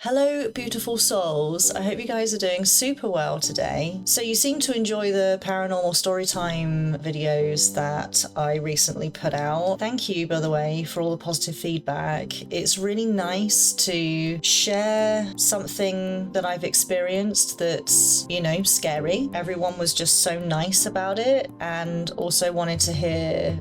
Hello, beautiful souls. I hope you guys are doing super well today. So you seem to enjoy the Paranormal Storytime videos that I recently put out. Thank you, by the way, for all the positive feedback. It's really nice to share something that I've experienced that's, scary. Everyone was just so nice about it and also wanted to hear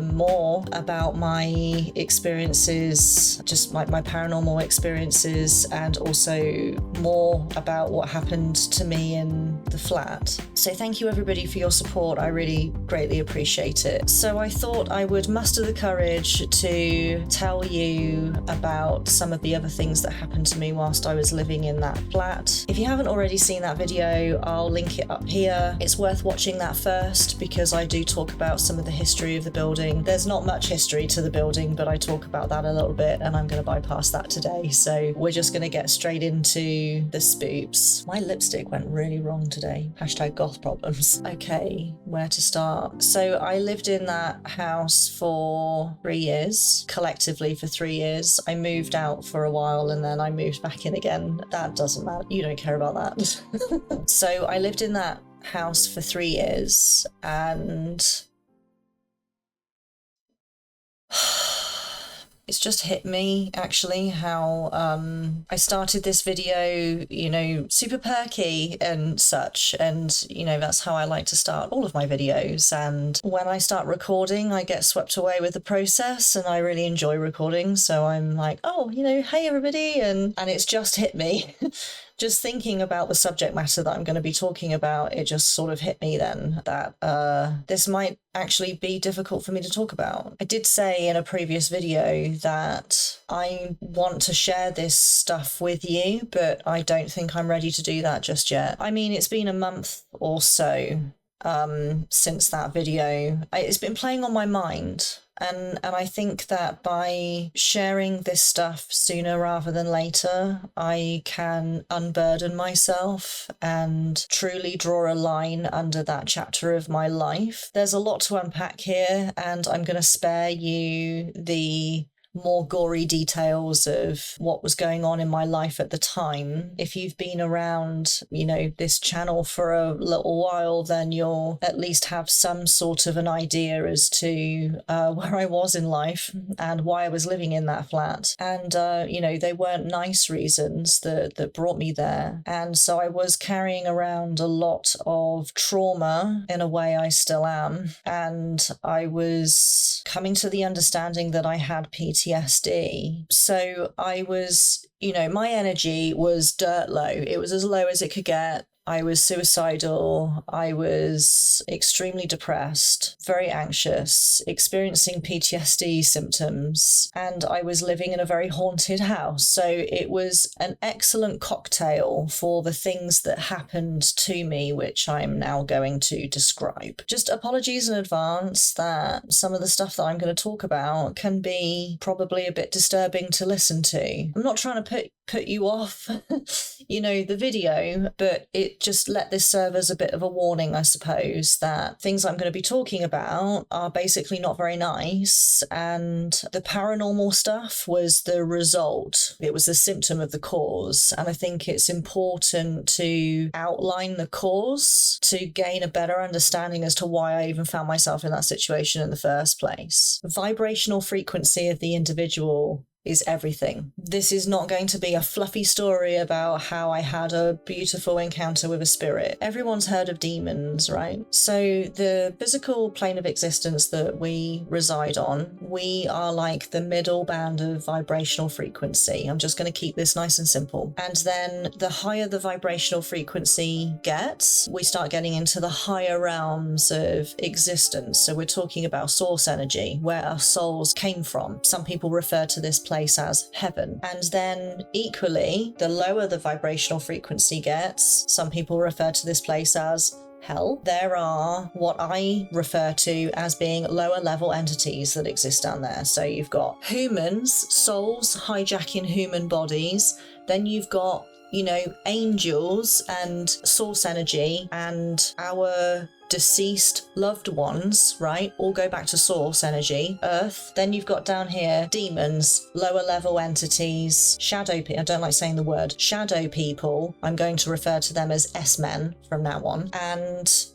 more about my experiences, just my paranormal experiences, and also more about what happened to me in the flat. So thank you everybody for your support. I really greatly appreciate it. So I thought I would muster the courage to tell you about some of the other things that happened to me whilst I was living in that flat. If you haven't already seen that video, I'll link it up here. It's worth watching that first because I do talk about some of the history of the building. There's not much history to the building, but I talk about that a little bit, and I'm going to bypass that today. So we're just going to get straight into the spoops. My lipstick went really wrong today. Hashtag goth problems. Okay, where to start? So I lived in that house for 3 years, collectively for 3 years. I moved out for a while and then I moved back in again. That doesn't matter. You don't care about that. So I lived in that house for 3 years and it's just hit me actually how I started this video, super perky and such, and that's how I like to start all of my videos. And when I start recording, I get swept away with the process and I really enjoy recording, so I'm like, oh, hey everybody, and it's just hit me. Just thinking about the subject matter that I'm going to be talking about, it just sort of hit me then that this might actually be difficult for me to talk about. I did say in a previous video that I want to share this stuff with you, but I don't think I'm ready to do that just yet. I mean, it's been a month or so since that video. It's been playing on my mind. And I think that by sharing this stuff sooner rather than later, I can unburden myself and truly draw a line under that chapter of my life. There's a lot to unpack here, and I'm going to spare you the more gory details of what was going on in my life at the time. If you've been around, this channel for a little while, then you'll at least have some sort of an idea as to where I was in life and why I was living in that flat. And, they weren't nice reasons that brought me there. And so I was carrying around a lot of trauma. In a way, I still am. And I was coming to the understanding that I had PTSD. So I was, my energy was dirt low. It was as low as it could get. I was suicidal. I was extremely depressed, very anxious, experiencing PTSD symptoms, and I was living in a very haunted house. So it was an excellent cocktail for the things that happened to me, which I'm now going to describe. Just apologies in advance that some of the stuff that I'm going to talk about can be probably a bit disturbing to listen to. I'm not trying to put you off, the video, but it just let this serve as a bit of a warning, I suppose, that things I'm going to be talking about are basically not very nice, and the paranormal stuff was the result. It was the symptom of the cause, and I think it's important to outline the cause to gain a better understanding as to why I even found myself in that situation in the first place. Vibrational frequency of the individual is everything. This is not going to be a fluffy story about how I had a beautiful encounter with a spirit. Everyone's heard of demons, right? So the physical plane of existence that we reside on, we are like the middle band of vibrational frequency. I'm just going to keep this nice and simple. And then the higher the vibrational frequency gets, we start getting into the higher realms of existence. So we're talking about source energy, where our souls came from. Some people refer to this place as heaven. And then equally, the lower the vibrational frequency gets, some people refer to this place as hell. There are what I refer to as being lower level entities that exist down there. So you've got humans, souls hijacking human bodies. Then you've got, angels and source energy and our deceased loved ones, right? All go back to source energy, earth. Then you've got down here demons, lower level entities, shadow people. I don't like saying the word shadow people. I'm going to refer to them as S-men from now on. And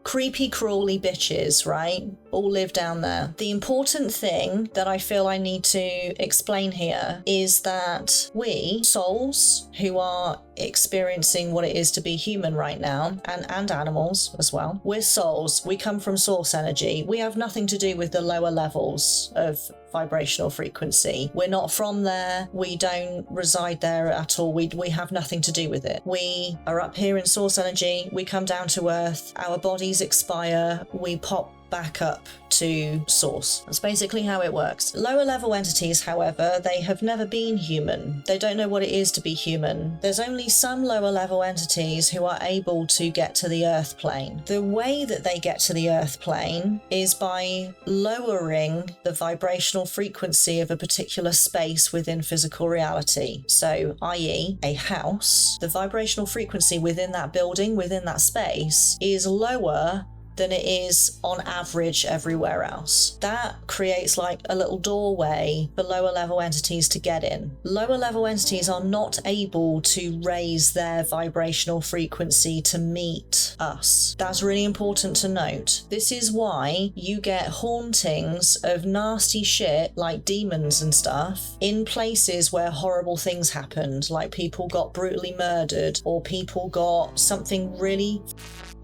creepy crawly bitches, right? All live down there. The important thing that I feel I need to explain here is that we, souls who are experiencing what it is to be human right now, and animals as well, we're souls. We come from source energy. We have nothing to do with the lower levels of vibrational frequency. We're not from there. We don't reside there at all. We have nothing to do with it. We are up here in source energy. We come down to earth. Our bodies expire. We pop back up to source. That's basically how it works. Lower level entities, however, they have never been human. They don't know what it is to be human. There's only some lower level entities who are able to get to the earth plane. The way that they get to the earth plane is by lowering the vibrational frequency of a particular space within physical reality. So, i.e., a house, the vibrational frequency within that building, within that space, is lower than it is on average everywhere else. That creates like a little doorway for lower level entities to get in. Lower level entities are not able to raise their vibrational frequency to meet us. That's really important to note. This is why you get hauntings of nasty shit like demons and stuff in places where horrible things happened, like people got brutally murdered or people got something really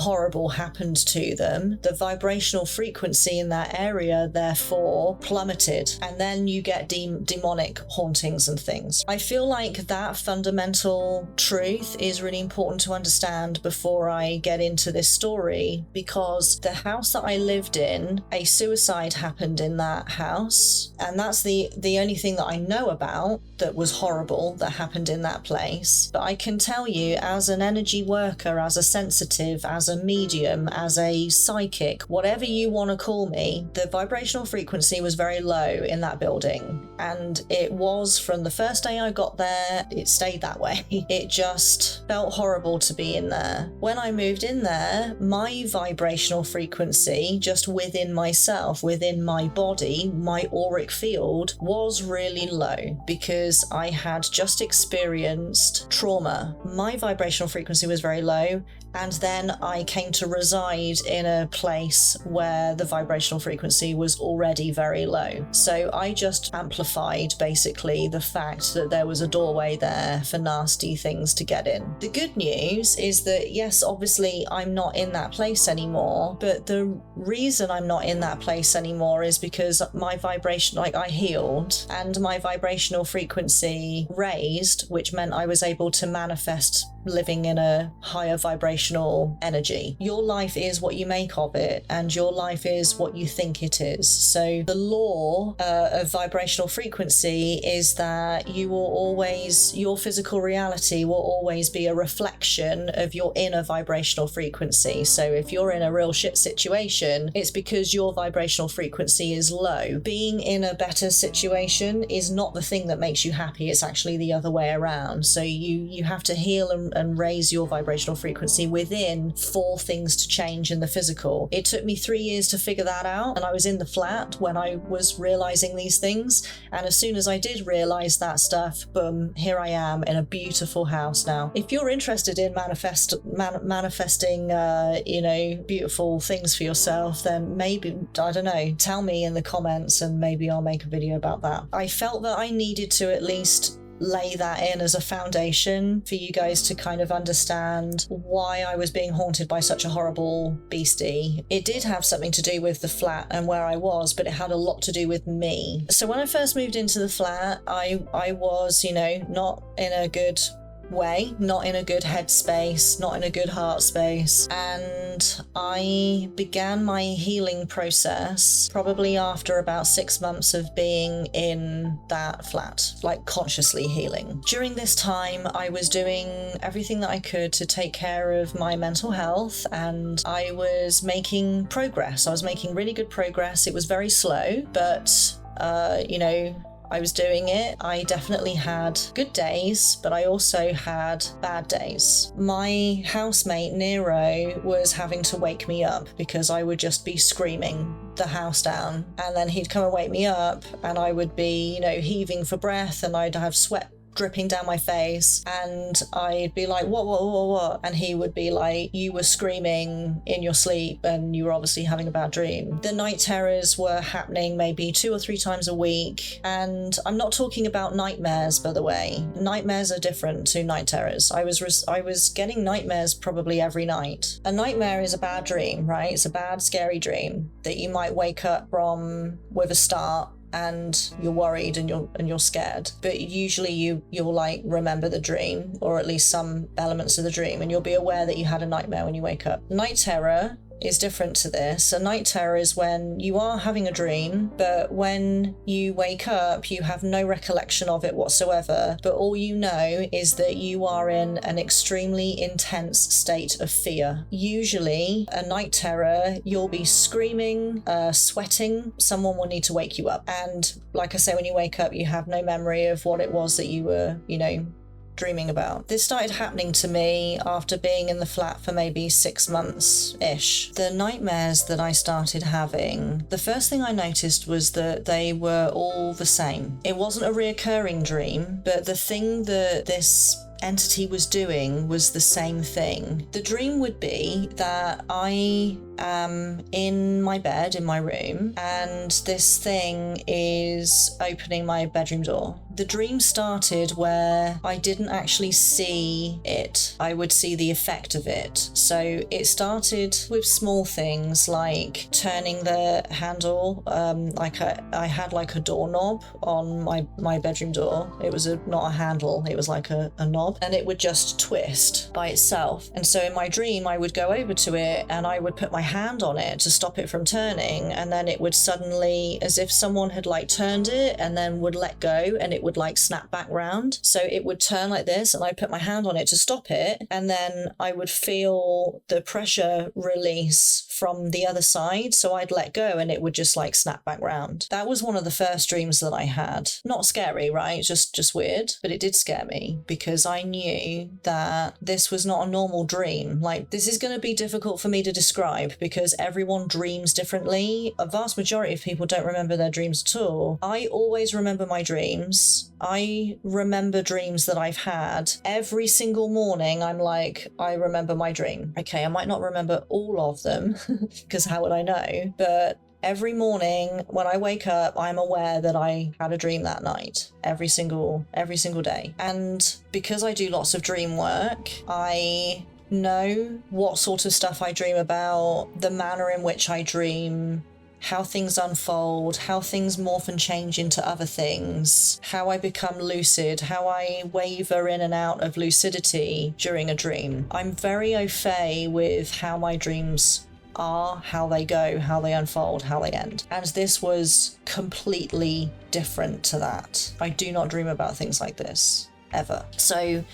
horrible happened to them. The vibrational frequency in that area therefore plummeted, and then you get demonic hauntings and things. I feel like that fundamental truth is really important to understand before I get into this story, because the house that I lived in, a suicide happened in that house, and that's the only thing that I know about that was horrible that happened in that place. But I can tell you, as an energy worker, as a sensitive, as a medium, as a psychic, whatever you want to call me, the vibrational frequency was very low in that building. And it was from the first day I got there, it stayed that way. It just felt horrible to be in there. When I moved in there, my vibrational frequency, just within myself, within my body, my auric field, was really low because I had just experienced trauma. My vibrational frequency was very low. And then I came to reside in a place where the vibrational frequency was already very low. So I just amplified basically the fact that there was a doorway there for nasty things to get in. The good news is that, yes, obviously I'm not in that place anymore, but the reason I'm not in that place anymore is because my vibration, like I healed and my vibrational frequency raised, which meant I was able to manifest living in a higher vibrational energy. Your life is what you make of it, and your life is what you think it is. So the law of vibrational frequency is that your physical reality will always be a reflection of your inner vibrational frequency. So if you're in a real shit situation, it's because your vibrational frequency is low. Being in a better situation is not the thing that makes you happy, it's actually the other way around. So you have to heal and raise your vibrational frequency within for things to change in the physical. It took me 3 years to figure that out, and I was in the flat when I was realizing these things, and as soon as I did realize that stuff, boom, here I am in a beautiful house now. If you're interested in manifesting beautiful things for yourself, then maybe, I don't know, tell me in the comments and maybe I'll make a video about that. I felt that I needed to at least lay that in as a foundation for you guys to kind of understand why I was being haunted by such a horrible beastie. It did have something to do with the flat and where I was, but it had a lot to do with me. So when I first moved into the flat, I was, not in a good way, not in a good headspace, not in a good heart space, and I began my healing process probably after about 6 months of being in that flat, like consciously healing. During this time, I was doing everything that I could to take care of my mental health, and I was making progress. I was making really good progress. It was very slow, but I was doing it, I definitely had good days, but I also had bad days. My housemate Nero was having to wake me up because I would just be screaming the house down, and then he'd come and wake me up and I would be, heaving for breath, and I'd have sweat dripping down my face, and I'd be like, what? And he would be like, you were screaming in your sleep and you were obviously having a bad dream. The night terrors were happening maybe 2 or 3 times a week, and I'm not talking about nightmares, by the way. Nightmares are different to night terrors. I was getting nightmares probably every night. A nightmare is a bad dream, right? It's a bad, scary dream that you might wake up from with a start, and you're worried and you're scared, but usually you'll like remember the dream, or at least some elements of the dream, and you'll be aware that you had a nightmare when you wake up. Night terror is different to this. A night terror is when you are having a dream, but when you wake up, you have no recollection of it whatsoever, but all you know is that you are in an extremely intense state of fear. Usually, a night terror, you'll be screaming, sweating, someone will need to wake you up. And like I say, when you wake up, you have no memory of what it was that you were, dreaming about. This started happening to me after being in the flat for maybe 6 months-ish. The nightmares that I started having, the first thing I noticed was that they were all the same. It wasn't a reoccurring dream, but the thing that this entity was doing was the same thing. The dream would be that I am in my bed in my room, and this thing is opening my bedroom door. The dream started where I didn't actually see it. I would see the effect of it. So it started with small things like turning the handle, I had like a doorknob on my bedroom door. It was not a handle, it was like a knob, and it would just twist by itself. And so in my dream, I would go over to it and I would put my hand on it to stop it from turning, and then it would suddenly, as if someone had like turned it and then would let go, and it would like snap back round. So it would turn like this, and I put my hand on it to stop it, and then I would feel the pressure release from the other side, so I'd let go and it would just like snap back round. That was one of the first dreams that I had. Not scary, right? Just weird, but it did scare me because I knew that this was not a normal dream. Like, this is going to be difficult for me to describe because everyone dreams differently. A vast majority of people don't remember their dreams at all. I always remember my dreams. I remember dreams that I've had. Every single morning, I'm like, I remember my dream. Okay, I might not remember all of them, because how would I know? But every morning when I wake up, I'm aware that I had a dream that night. Every single day. And because I do lots of dream work, I know what sort of stuff I dream about, the manner in which I dream, how things unfold, how things morph and change into other things, how I become lucid, how I waver in and out of lucidity during a dream. I'm very au fait with how my dreams are, how they go, how they unfold, how they end. And this was completely different to that. I do not dream about things like this, ever. So,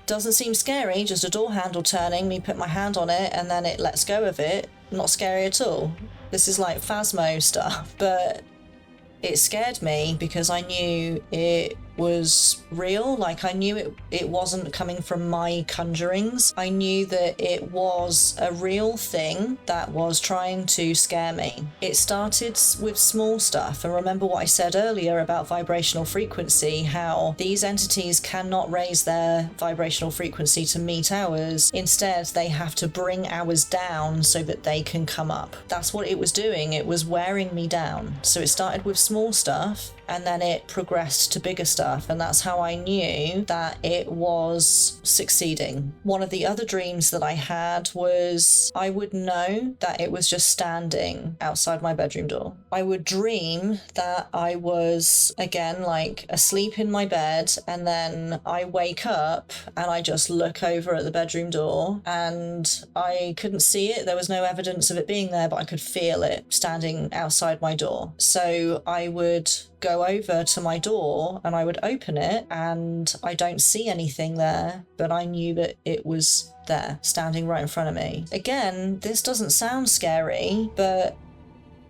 doesn't seem scary, just a door handle turning, me put my hand on it, and then it lets go of it. Not scary at all. This is like Phasmo stuff, but it scared me because I knew it was real. Like, I knew it wasn't coming from my conjurings. I knew that it was a real thing that was trying to scare me. It started with small stuff, and remember what I said earlier about vibrational frequency, how these entities cannot raise their vibrational frequency to meet ours. Instead, they have to bring ours down so that they can come up. That's what it was doing. It was wearing me down. So it started with small stuff, and then it progressed to bigger stuff, and that's how I knew that it was succeeding. One of the other dreams that I had was I would know that it was just standing outside my bedroom door. I would dream that I was, again, like asleep in my bed, and then I wake up and I just look over at the bedroom door, and I couldn't see it. There was no evidence of it being there, but I could feel it standing outside my door. So I would go over to my door and I would open it, and I don't see anything there, but I knew that it was there, standing right in front of me. Again, this doesn't sound scary, but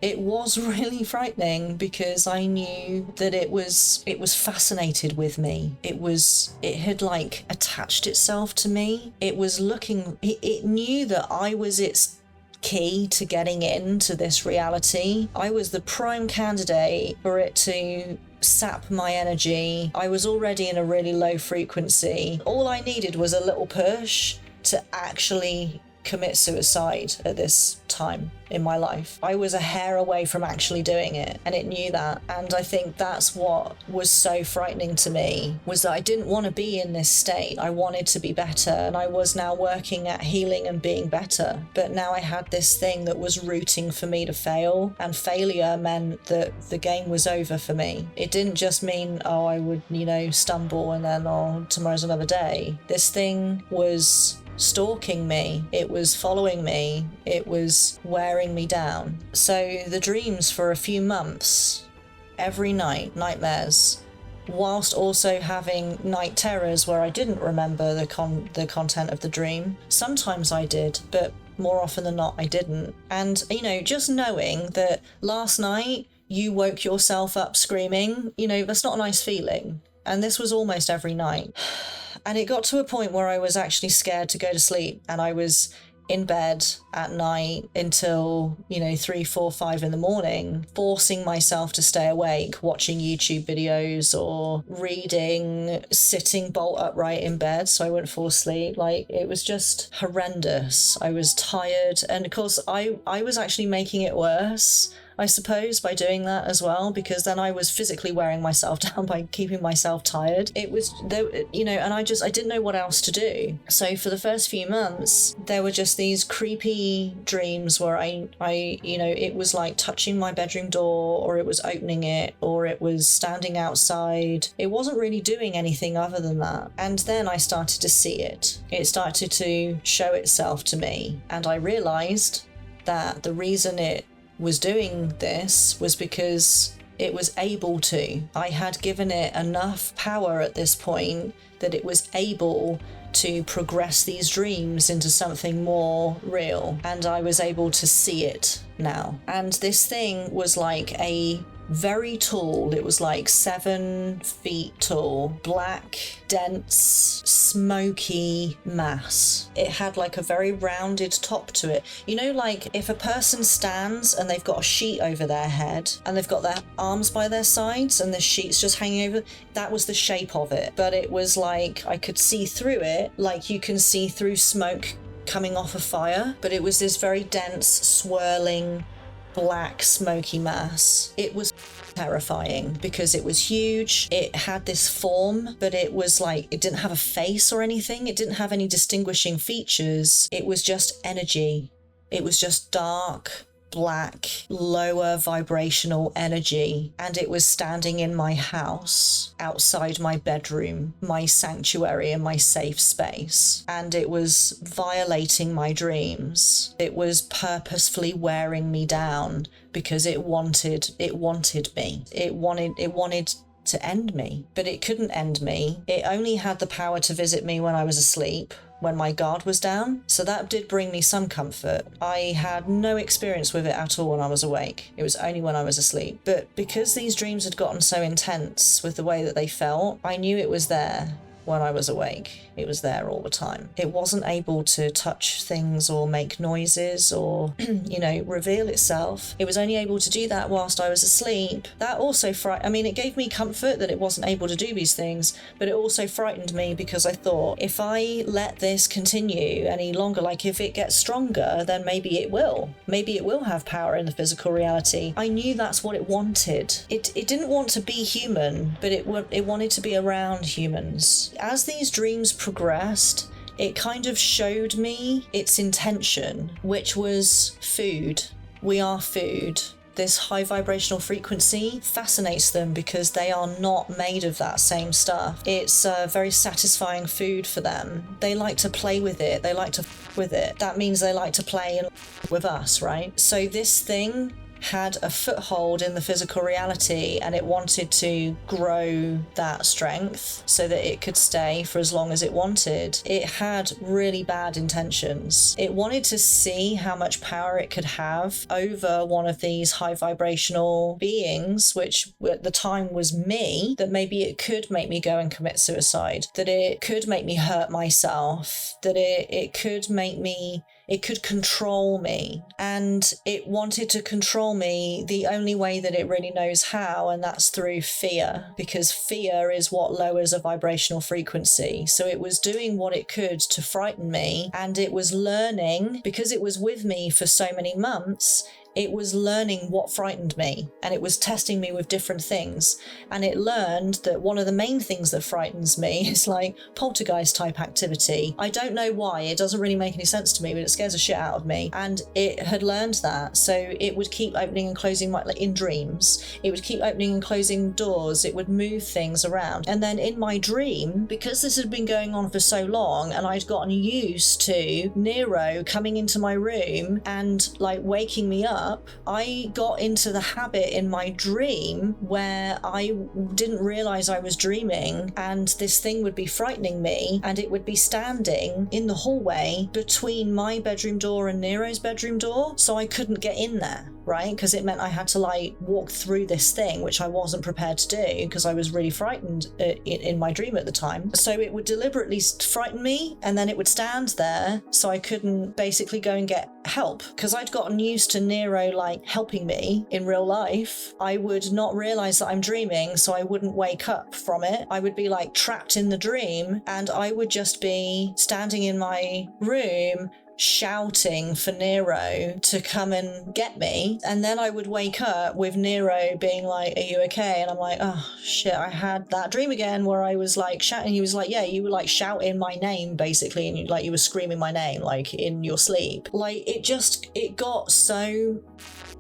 it was really frightening because I knew that it was fascinated with me. It had like attached itself to me. It was looking, it knew that I was its key to getting into this reality. I was the prime candidate for it to sap my energy. I was already in a really low frequency. All I needed was a little push to actually commit suicide at this time in my life. I was a hair away from actually doing it, and it knew that. And I think that's what was so frightening to me, was that I didn't want to be in this state. I wanted to be better, and I was now working at healing and being better. But now I had this thing that was rooting for me to fail, and failure meant that the game was over for me. It didn't just mean, oh, I would, stumble and then, oh, tomorrow's another day. This thing was stalking me, it was following me, it was wearing me down. So the dreams for a few months, every night, nightmares, whilst also having night terrors where I didn't remember the content of the dream. Sometimes I did, but more often than not I didn't. And just knowing that last night you woke yourself up screaming, that's not a nice feeling. And this was almost every night. And it got to a point where I was actually scared to go to sleep, and I was in bed at night until 3, 4, 5 in the morning, forcing myself to stay awake, watching YouTube videos or reading, sitting bolt upright in bed so I wouldn't fall asleep. Like, it was just horrendous. I was tired, and of course I was actually making it worse, I suppose, by doing that as well, because then I was physically wearing myself down by keeping myself tired. It was, and I didn't know what else to do. So for the first few months, there were just these creepy dreams where it was like touching my bedroom door, or it was opening it, or it was standing outside. It wasn't really doing anything other than that. And then I started to see it. It started to show itself to me. And I realized that the reason it was doing this was because it was able to. I had given it enough power at this point that it was able to progress these dreams into something more real, and I was able to see it now. And this thing was like a very tall, it was like 7 feet tall, black, dense, smoky mass. It had like a very rounded top to it. Like if a person stands and they've got a sheet over their head and they've got their arms by their sides and the sheet's just hanging over, that was the shape of it. But it was like I could see through it, like you can see through smoke coming off a fire. But it was this very dense, swirling, black, smoky mass. It was terrifying because it was huge. It had this form, but it was like, it didn't have a face or anything. It didn't have any distinguishing features. It was just energy. It was just dark, black, lower vibrational energy. And it was standing in my house, outside my bedroom, my sanctuary and my safe space. And it was violating my dreams. It was purposefully wearing me down because it wanted me. It wanted to end me, but it couldn't end me. It only had the power to visit me when I was asleep, when my guard was down. So that did bring me some comfort. I had no experience with it at all when I was awake. It was only when I was asleep. But because these dreams had gotten so intense with the way that they felt, I knew it was there when I was awake. It was there all the time. It wasn't able to touch things or make noises or, reveal itself. It was only able to do that whilst I was asleep. That also it gave me comfort that it wasn't able to do these things, but it also frightened me because I thought, if I let this continue any longer, like if it gets stronger, then maybe it will. Maybe it will have power in the physical reality. I knew that's what it wanted. It didn't want to be human, but it wanted to be around humans. As these dreams progressed, it kind of showed me its intention, which was food. We are food. This high vibrational frequency fascinates them because they are not made of that same stuff. It's very satisfying food for them. They like to play with it. They like to with it. That means they like to play with us, right? So this thing had a foothold in the physical reality and it wanted to grow that strength so that it could stay for as long as it wanted, it had really bad intentions. It wanted to see how much power it could have over one of these high vibrational beings, which at the time was me, that maybe it could make me go and commit suicide, that it could make me hurt myself, that it could make me, it could control me. And it wanted to control me the only way that it really knows how, and that's through fear, because fear is what lowers a vibrational frequency. So it was doing what it could to frighten me, and it was learning, because it was with me for so many months, it was learning what frightened me, and it was testing me with different things. And it learned that one of the main things that frightens me is like poltergeist type activity. I don't know why, it doesn't really make any sense to me, but it scares the shit out of me. And it had learned that. So it would keep opening and closing, like in dreams, it would keep opening and closing doors, it would move things around. And then in my dream, because this had been going on for so long and I'd gotten used to Nero coming into my room and like waking me up, I got into the habit in my dream where I didn't realize I was dreaming, and this thing would be frightening me, and it would be standing in the hallway between my bedroom door and Nero's bedroom door, so I couldn't get in there, right? Because it meant I had to like walk through this thing, which I wasn't prepared to do because I was really frightened in my dream at the time. So it would deliberately frighten me, and then it would stand there so I couldn't basically go and get help. Because I'd gotten used to Nero like helping me in real life, I would not realize that I'm dreaming, so I wouldn't wake up from it. I would be like trapped in the dream, and I would just be standing in my room shouting for Nero to come and get me. And then I would wake up with Nero being like, "Are you okay?" And I'm like, "Oh shit, I had that dream again where I was like shouting." He was like, "Yeah, you were like shouting my name basically, and you were screaming my name like in your sleep." Like it got so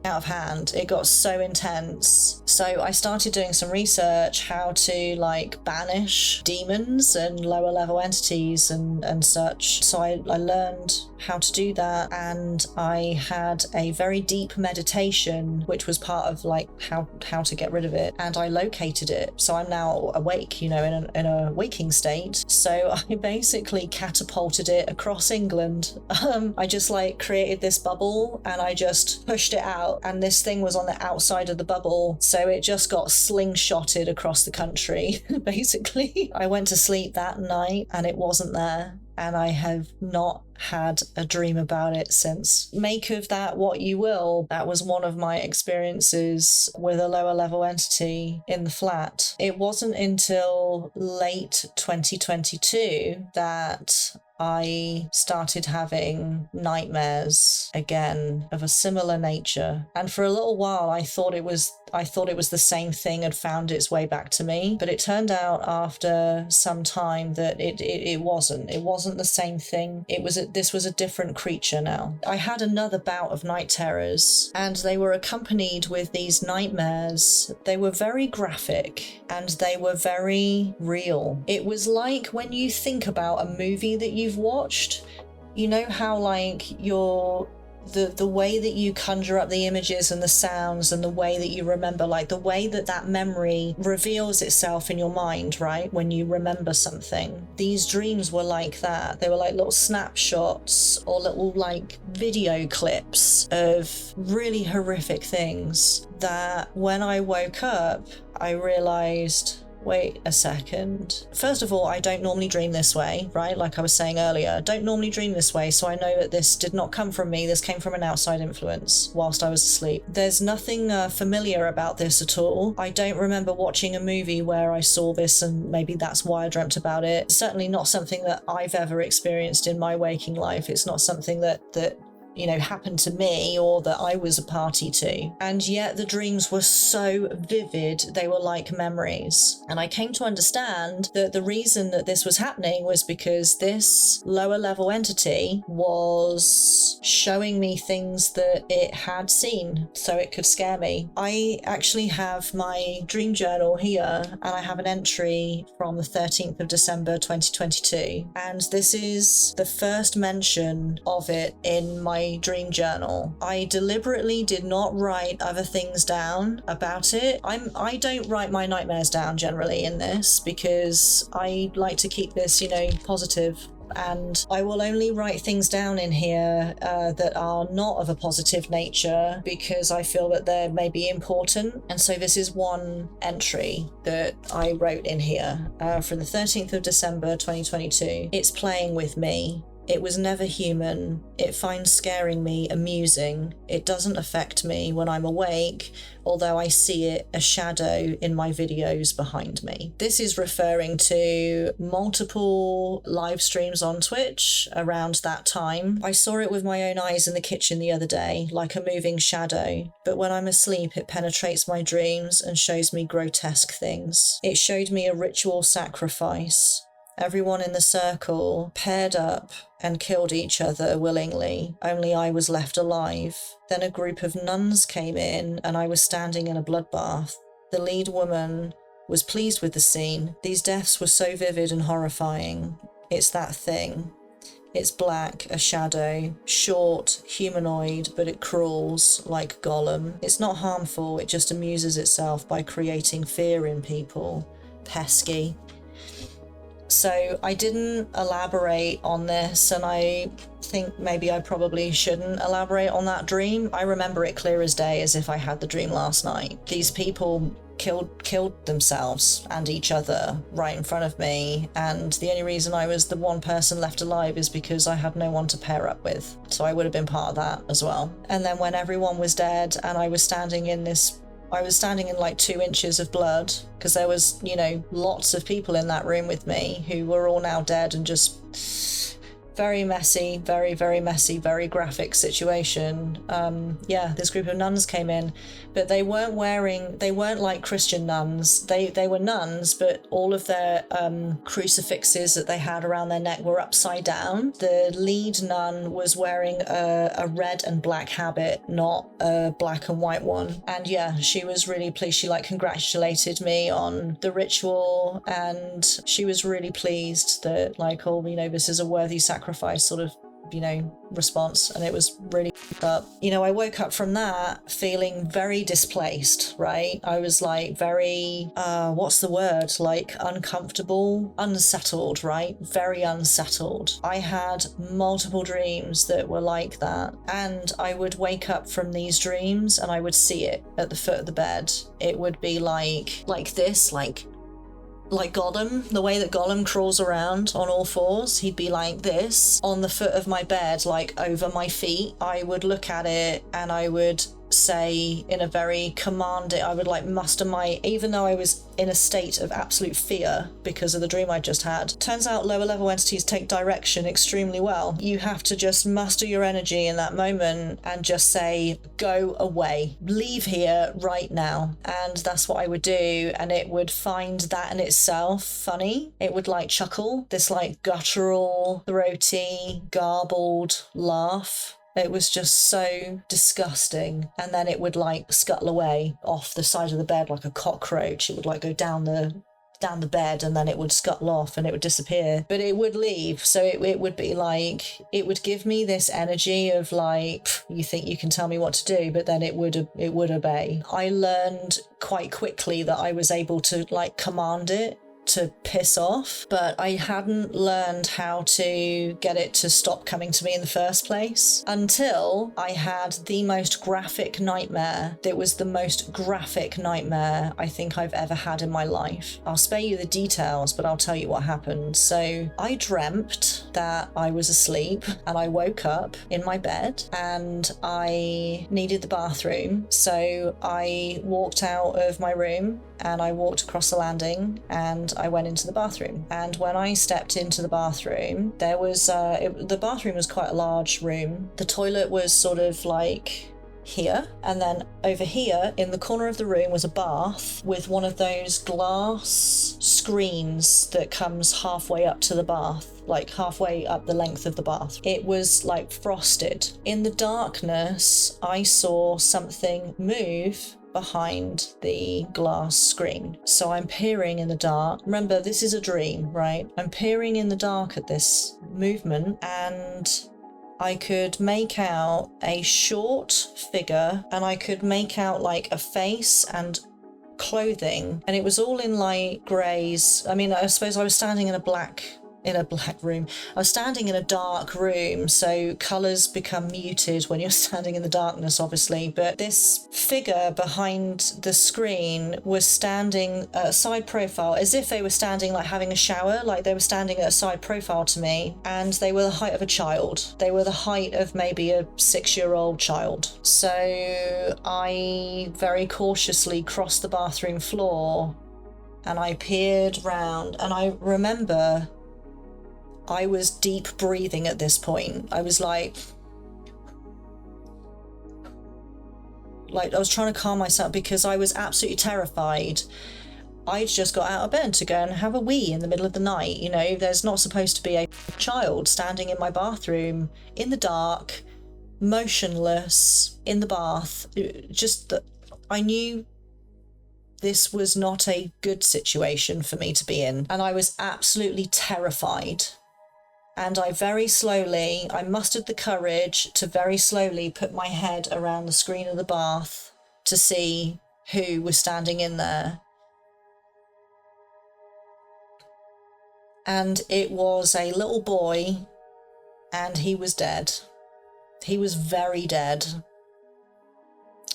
out of hand, it got so intense. So I started doing some research how to like banish demons and lower level entities and such. So I learned how to do that, and I had a very deep meditation which was part of like how to get rid of it, and I located it. So I'm now awake, in a waking state. So I basically catapulted it across England. I just like created this bubble and I just pushed it out, and this thing was on the outside of the bubble, so it just got slingshotted across the country basically. I went to sleep that night and it wasn't there, and I have not had a dream about it since. Make of that what you will. That was one of my experiences with a lower level entity in the flat. It wasn't until late 2022 that I started having nightmares again of a similar nature. And for a little while I thought it was the same thing had found its way back to me, but it turned out after some time that it wasn't the same thing. This was a different creature now. I had another bout of night terrors, and they were accompanied with these nightmares. They were very graphic and they were very real. It was like when you think about a movie that you've watched, you know how like the way that you conjure up the images and the sounds and the way that you remember, like the way that memory reveals itself in your mind, right? When you remember something. These dreams were like that. They were like little snapshots or little like video clips of really horrific things that when I woke up, I realized, wait a second. First of all, I don't normally dream this way, right? Like I was saying earlier, I don't normally dream this way, so I know that this did not come from me. This came from an outside influence whilst I was asleep. There's nothing familiar about this at all. I don't remember watching a movie where I saw this and maybe that's why I dreamt about it. It's certainly not something that I've ever experienced in my waking life. It's not something that happened to me or that I was a party to. And yet the dreams were so vivid, they were like memories. And I came to understand that the reason that this was happening was because this lower level entity was showing me things that it had seen so it could scare me. I actually have my dream journal here, and I have an entry from the 13th of December 2022. And this is the first mention of it in my my dream journal. I deliberately did not write other things down about it. I don't write my nightmares down generally in this because I like to keep this, positive. And I will only write things down in here that are not of a positive nature because I feel that they may be important. And so this is one entry that I wrote in here from the 13th of December 2022. It's playing with me. It was never human. It finds scaring me amusing. It doesn't affect me when I'm awake, although I see it a shadow in my videos behind me. This is referring to multiple live streams on Twitch around that time. I saw it with my own eyes in the kitchen the other day, like a moving shadow, but when I'm asleep, it penetrates my dreams and shows me grotesque things. It showed me a ritual sacrifice. Everyone in the circle paired up and killed each other willingly. Only I was left alive. Then a group of nuns came in and I was standing in a bloodbath. The lead woman was pleased with the scene. These deaths were so vivid and horrifying. It's that thing. It's black, a shadow, short, humanoid, but it crawls like Gollum. It's not harmful, it just amuses itself by creating fear in people. Pesky. So I didn't elaborate on this, and I think maybe I probably shouldn't elaborate on that dream. I remember it clear as day, as if I had the dream last night. These people killed themselves and each other right in front of me, and the only reason I was the one person left alive is because I had no one to pair up with. So I would have been part of that as well. And then when everyone was dead and I was standing in like 2 inches of blood, because there was, lots of people in that room with me who were all now dead, and just very messy, very, very messy, very graphic situation. This group of nuns came in, but they weren't like Christian nuns. They were nuns, but all of their crucifixes that they had around their neck were upside down. The lead nun was wearing a red and black habit, not a black and white one. And yeah, she was really pleased. She congratulated me on the ritual, and she was really pleased that this is a worthy sacrifice sort of response, and it was really up. I woke up from that feeling very displaced, right? I was very what's the word, uncomfortable, unsettled, right? Very unsettled. I had multiple dreams that were like that, and I would wake up from these dreams and I would see it at the foot of the bed. It would be like this, like Gollum, the way that Gollum crawls around on all fours. He'd be like this on the foot of my bed, over my feet. I would look at it and I would say in a very commanding, I would muster even though I was in a state of absolute fear because of the dream I just had. Turns out lower level entities take direction extremely well. You have to just muster your energy in that moment and just say, go away, leave here right now. And that's what I would do, and it would find that in itself funny. It would chuckle, this guttural, throaty, garbled laugh. It was just so disgusting. And then it would scuttle away off the side of the bed like a cockroach. It would go down the bed, and then it would scuttle off and it would disappear, but it would leave. So it would be it would give me this energy of you think you can tell me what to do, but then it would obey. I learned quite quickly that I was able to command it to piss off, but I hadn't learned how to get it to stop coming to me in the first place until I had the most graphic nightmare. It was the most graphic nightmare I think I've ever had in my life. I'll spare you the details, but I'll tell you what happened. So I dreamt that I was asleep and I woke up in my bed and I needed the bathroom. So I walked out of my room and I walked across the landing and I went into the bathroom. And when I stepped into the bathroom, there was the bathroom was quite a large room. The toilet was sort of here, and then over here in the corner of the room was a bath with one of those glass screens that comes halfway up to the bath, halfway up the length of the bath. It was frosted. In the darkness, I saw something move behind the glass screen. So I'm peering in the dark. Remember, this is a dream, right? I'm peering in the dark at this movement, and I could make out a short figure, and I could make out like a face and clothing, and it was all in light greys. I mean, I suppose I was standing in a black room. I was standing in a dark room, so colours become muted when you're standing in the darkness, obviously. But this figure behind the screen was standing at a side profile, as if they were standing like having a shower, like they were standing at a side profile to me, and they were the height of a child. They were the height of maybe a 6-year-old child. So I very cautiously crossed the bathroom floor and I peered round, and I remember I was deep breathing at this point. I was like I was trying to calm myself because I was absolutely terrified. I'd just got out of bed to go and have a wee in the middle of the night. You know, there's not supposed to be a child standing in my bathroom in the dark, motionless in the bath. Just that I knew this was not a good situation for me to be in, and I was absolutely terrified. And I mustered the courage to very slowly put my head around the screen of the bath to see who was standing in there. And it was a little boy, and he was dead. He was very dead.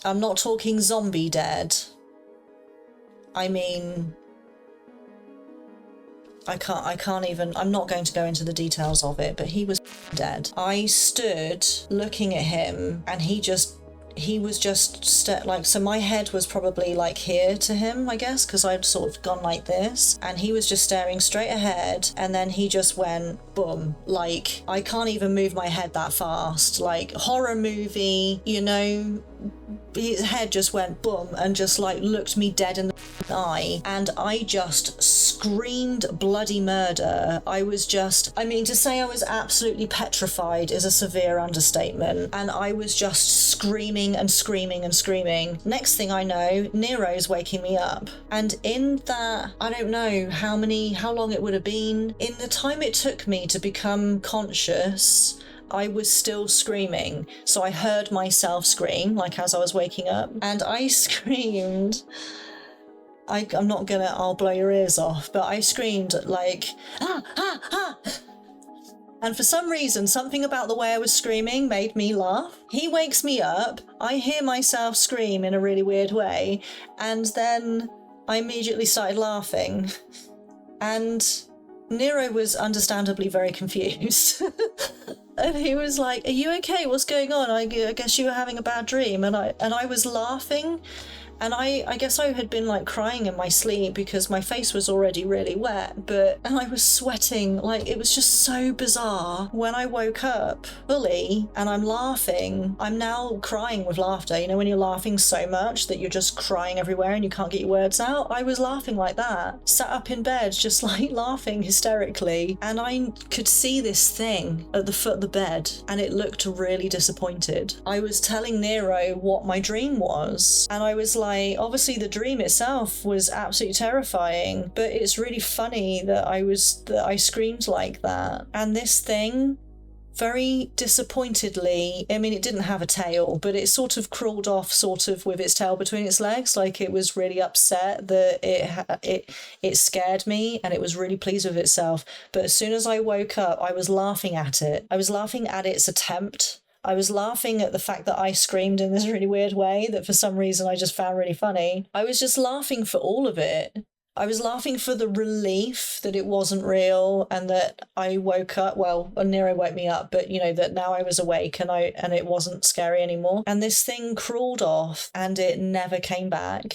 I'm not talking zombie dead. I mean, I can't even, I'm not going to go into the details of it, but he was dead. I stood looking at him, and he was just so my head was probably like here to him, I guess, because I'd sort of gone like this, and he was just staring straight ahead, and then he just went boom. Like, I can't even move my head that fast, like horror movie, you know. His head just went boom and just like looked me dead in the eye, and I just screamed bloody murder. To say I was absolutely petrified is a severe understatement, and I was just screaming and screaming and screaming. Next thing I know, Nero's waking me up, and in that, I don't know how long it would have been, in the time it took me to become conscious, I was still screaming. So I heard myself scream, like as I was waking up, and I screamed. I'll blow your ears off, but I screamed like, ah, ah, ah. And for some reason, something about the way I was screaming made me laugh. He wakes me up, I hear myself scream in a really weird way, and then I immediately started laughing. And Nero was understandably very confused. And he was like, "Are you okay? What's going on? I guess you were having a bad dream." And I was laughing. And I guess I had been like crying in my sleep because my face was already really wet, and I was sweating. Like, it was just so bizarre. When I woke up fully and I'm laughing, I'm now crying with laughter. You know, when you're laughing so much that you're just crying everywhere and you can't get your words out? I was laughing like that. Sat up in bed, just like laughing hysterically. And I could see this thing at the foot of the bed, and it looked really disappointed. I was telling Nero what my dream was, and I was like, obviously the dream itself was absolutely terrifying, but it's really funny that I screamed like that. And this thing, very disappointedly, I mean, it didn't have a tail, but it sort of crawled off sort of with its tail between its legs, like it was really upset that it scared me, and it was really pleased with itself. But as soon as I woke up, I was laughing at it. I was laughing at its attempt. I was laughing at the fact that I screamed in this really weird way that for some reason I just found really funny. I was just laughing for all of it. I was laughing for the relief that it wasn't real, and that I woke up, Nero woke me up, but you know, that now I was awake and it wasn't scary anymore. And this thing crawled off and it never came back.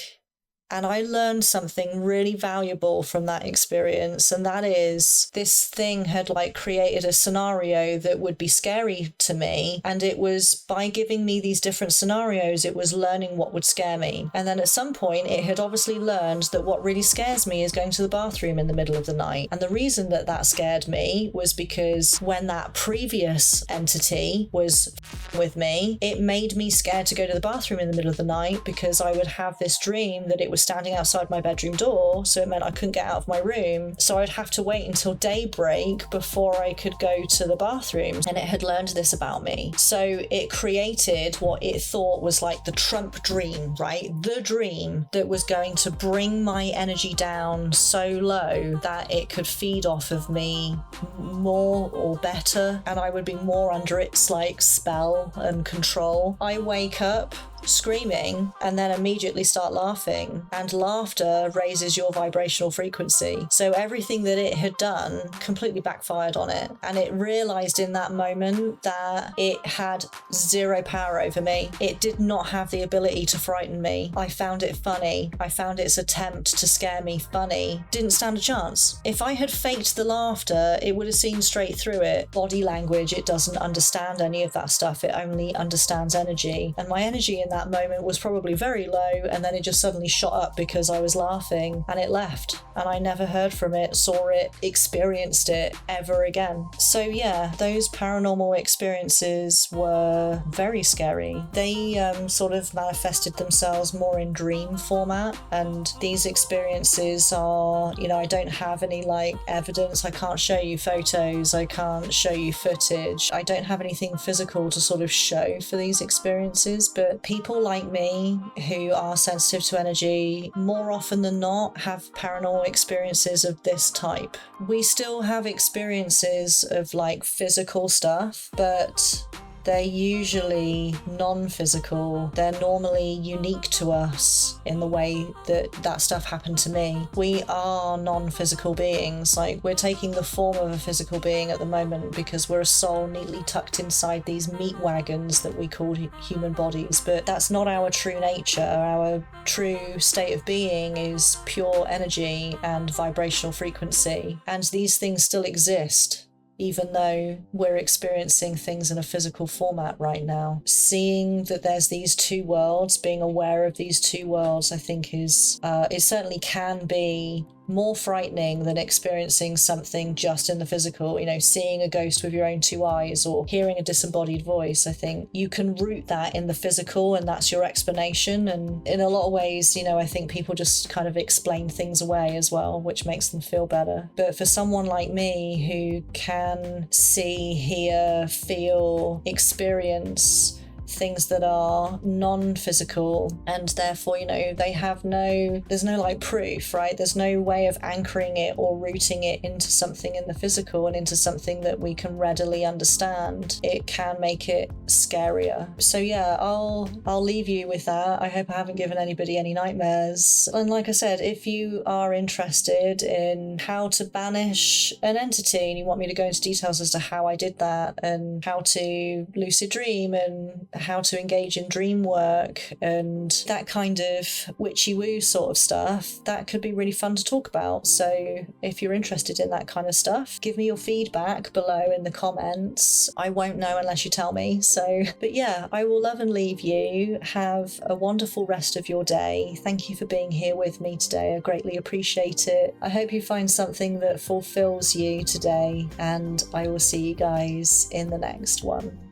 And I learned something really valuable from that experience, and that is this thing had like created a scenario that would be scary to me, and it was by giving me these different scenarios, it was learning what would scare me. And then at some point it had obviously learned that what really scares me is going to the bathroom in the middle of the night. And the reason that scared me was because when that previous entity was with me, it made me scared to go to the bathroom in the middle of the night, because I would have this dream that it was was standing outside my bedroom door, so it meant I couldn't get out of my room. So I'd have to wait until daybreak before I could go to the bathroom. And it had learned this about me. So it created what it thought was like the Trump dream, right? The dream that was going to bring my energy down so low that it could feed off of me more or better, and I would be more under its like spell and control. I wake up screaming and then immediately start laughing, and laughter raises your vibrational frequency. So everything that it had done completely backfired on it, and it realized in that moment that it had zero power over me. It did not have the ability to frighten me. I found it funny. I found its attempt to scare me funny. Didn't stand a chance. If I had faked the laughter, it would have seen straight through it. Body language, it doesn't understand any of that stuff. It only understands energy, and my energy in that moment was probably very low, and then it just suddenly shot up because I was laughing, and it left, and I never heard from it, saw it, experienced it ever again. So yeah, those paranormal experiences were very scary. They sort of manifested themselves more in dream format, and these experiences are, you know, I don't have any like evidence. I can't show you photos, I can't show you footage, I don't have anything physical to sort of show for these experiences, but people like me who are sensitive to energy more often than not have paranormal experiences of this type. We still have experiences of like physical stuff, but they're usually non-physical. They're normally unique to us in the way that that stuff happened to me. We are non-physical beings. Like, we're taking the form of a physical being at the moment because we're a soul neatly tucked inside these meat wagons that we call human bodies. But that's not our true nature. Our true state of being is pure energy and vibrational frequency. And these things still exist, even though we're experiencing things in a physical format right now. Seeing that there's these two worlds, being aware of these two worlds, I think is, it certainly can be more frightening than experiencing something just in the physical. You know, seeing a ghost with your own two eyes or hearing a disembodied voice. I think you can root that in the physical, and that's your explanation. And in a lot of ways, you know, I think people just kind of explain things away as well, which makes them feel better. But for someone like me who can see, hear, feel, experience things that are non-physical, and therefore, you know, there's no like proof, right? There's no way of anchoring it or rooting it into something in the physical and into something that we can readily understand. It can make it scarier. So yeah, I'll leave you with that. I hope I haven't given anybody any nightmares. And like I said, if you are interested in how to banish an entity and you want me to go into details as to how I did that and how to lucid dream and how to engage in dream work and that kind of witchy woo sort of stuff, that could be really fun to talk about. So if you're interested in that kind of stuff, give me your feedback below in the comments. I won't know unless you tell me. So, but yeah, I will love and leave you. Have a wonderful rest of your day. Thank you for being here with me today. I greatly appreciate it. I hope you find something that fulfills you today, and I will see you guys in the next one.